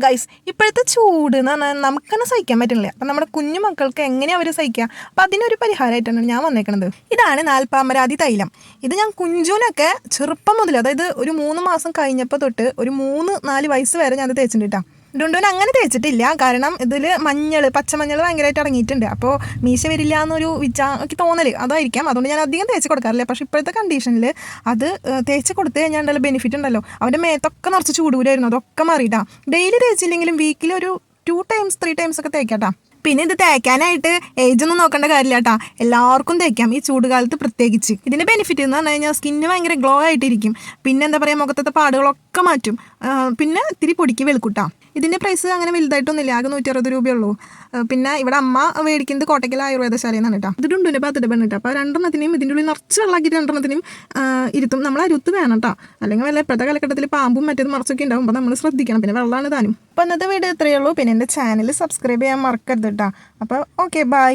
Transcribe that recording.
Guys, ഇപ്പോഴത്തെ ചൂട് എന്ന് പറഞ്ഞാൽ നമുക്ക് തന്നെ സഹിക്കാൻ പറ്റുന്നില്ല. അപ്പം നമ്മുടെ കുഞ്ഞു മക്കൾക്ക് എങ്ങനെ അവർ സഹിക്കുക? അപ്പം അതിനൊരു പരിഹാരമായിട്ടാണ് ഞാൻ വന്നേക്കുന്നത്. ഇതാണ് നാൽപ്പാമരാതി തൈലം. ഇത് ഞാൻ കുഞ്ചുവിനൊക്കെ ചെറുപ്പം മുതൽ, അതായത് ഒരു 3 മാസം കഴിഞ്ഞപ്പോൾ തൊട്ട് ഒരു 3-4 വയസ്സ് വരെ ഞാൻ തേച്ചിട്ടുണ്ട് കേട്ടോ. ഡുണ്ടുവിന് അങ്ങനെ തേച്ചിട്ടില്ല, കാരണം ഇതിൽ പച്ചമഞ്ഞൾ ഭയങ്കരമായിട്ട് ഇറങ്ങിയിട്ടുണ്ട്. അപ്പോൾ മീശ വരില്ല എന്നൊരു എനിക്ക് തോന്നൽ അതായിരിക്കാം. അതുകൊണ്ട് ഞാൻ അധികം തേച്ച് കൊടുക്കാറില്ല. പക്ഷേ ഇപ്പോഴത്തെ കണ്ടീഷനിൽ അത് തേച്ച് കൊടുത്ത് കഴിഞ്ഞാൽ ഉണ്ടല്ലോ ബെനിഫിറ്റ് ഉണ്ടല്ലോ. അവൻ്റെ മേത്തൊക്കെ നിറച്ച് ചൂടുകൂലായിരുന്നു, അതൊക്കെ മാറിയിട്ടാ. ഡെയിലി തേച്ചില്ലെങ്കിലും വീക്കിൽ ഒരു 2 times 3 times ഒക്കെ തേക്കാട്ടാ. പിന്നെ ഇത് തേക്കാനായിട്ട് ഏജ് ഒന്നും നോക്കേണ്ട കാര്യമില്ല കേട്ടോ, എല്ലാവർക്കും തേക്കാം, ഈ ചൂടുകാലത്ത് പ്രത്യേകിച്ച്. ഇതിൻ്റെ ബെനിഫിറ്റ് എന്ന് പറഞ്ഞു കഴിഞ്ഞാൽ സ്കിന്ന് ഭയങ്കര ഗ്ലോ ആയിട്ടിരിക്കും. പിന്നെ എന്താ പറയുക, മുഖത്തത്തെ പാടുകളൊക്കെ മാറ്റും. പിന്നെ ഇത്തിരി പൊടിക്ക് വെളുക്കൂട്ടാ. ഇതിൻ്റെ പ്രൈസ് അങ്ങനെ വലുതായിട്ടൊന്നുമില്ല, ആകെ 160 രൂപയുള്ളൂ. പിന്നെ ഇവിടെ അമ്മ മേടിക്കുന്നത് കോട്ടയ്ക്കൽ ആയുർവേദശാലയിൽ നിന്നാണ് കേട്ടോ. ഇത് ഡുണ്ടുവിൻ്റെ പാത്തിട്ട് പെണ്ണിട്ടാ. അപ്പോൾ 2 ഇതിൻ്റെ ഉള്ളിൽ നിറച്ച് വെള്ളമാക്കിയിട്ട് 2 ഇരുത്തും. നമ്മൾ അരുത്ത് വേണം കേട്ടോ, അല്ലെങ്കിൽ വല്ല ഇപ്പോഴത്തെ കാലഘട്ടത്തിൽ പാമ്പും മറ്റേത് മറച്ചൊക്കെ ഉണ്ടാവും. അപ്പോൾ നമ്മൾ ശ്രദ്ധിക്കണം. പിന്നെ വെള്ളമാണ് താനും. അപ്പോൾ ഇന്നത്തെ വീഡിയോ ഇത്രയേ ഉള്ളൂ. പിന്നെ എൻ്റെ ചാനൽ സബ്സ്ക്രൈബ് ചെയ്യാൻ മറക്കരുത് കേട്ടോ. അപ്പോൾ ഓക്കെ, ബൈ.